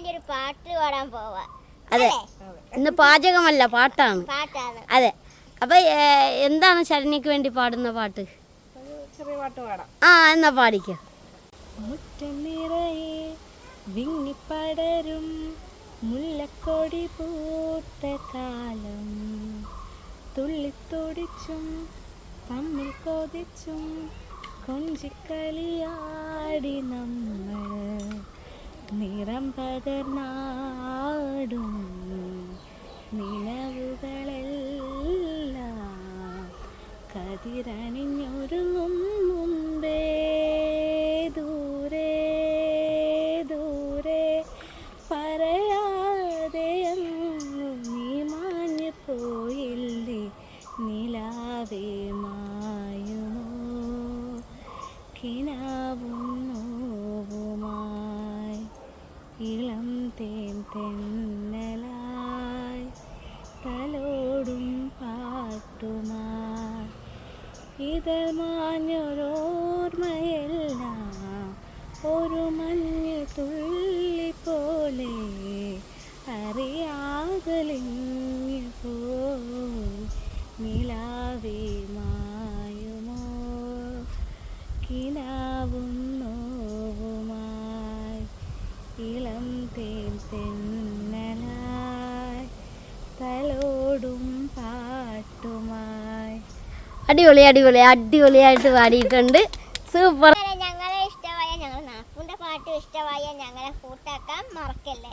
വേണ്ടി ഒരു പാട്ട് പാടാൻ പോവാ. അതെ, ഇന്ന് പാചകമല്ല, പാട്ടാണ്. അതെ. അപ്പൊ എന്താണ് ശരണ്യക്ക് വേണ്ടി പാടുന്ന പാട്ട്? ചെറിയ പാട്ട് പാടാം. എന്നാ പാടിക്കോ. മുറ്റം നിറയെ വിങ്ങിപ്പടരും മുല്ലക്കൊടി പൂത്ത കാലം, തുള്ളിത്തൊടിച്ചും തമ്മിൽ കൊതിച്ചും കൊഞ്ചിക്കളിയാടി നമ്മൾ, നിറം പകർന്നാടും നിലവുകളെല്ലാം കതിരണിഞ്ഞൊരുങ്ങും മുമ്പേ ദൂരെ ദൂരെ പറയാതെ നീ മാഞ്ഞു പോയില്ലേ, നിലാവേ മായുമോ കിനാവും നോവുമായി, ഇളം തേൻ തെന്നലായി തലോടും പാട്ടുമായി, ഇതൾ മാഞ്ഞൊരോർമ്മയെല്ലാം ഒരു മഞ്ഞ് തുള്ളി പോലെ അറിയാതലിഞ്ഞു പോയി, നിലാവേ മായുമോ കിനാവും നോവുമായി, ഇളം തേൻ തെന്നലായി തലോടും പാട്ടുമായി. അടിപൊളി അടിപൊളി അടിപൊളിയായിട്ട് പാടിയിട്ടുണ്ട്. സൂപ്പർ. ഞങ്ങളെ ഇഷ്ടമായ, ഞങ്ങൾ നാക്കൂന്റെ പാട്ട് ഇഷ്ടമായ ഞങ്ങളെ കൂട്ടാക്കാൻ മറക്കല്ലേ.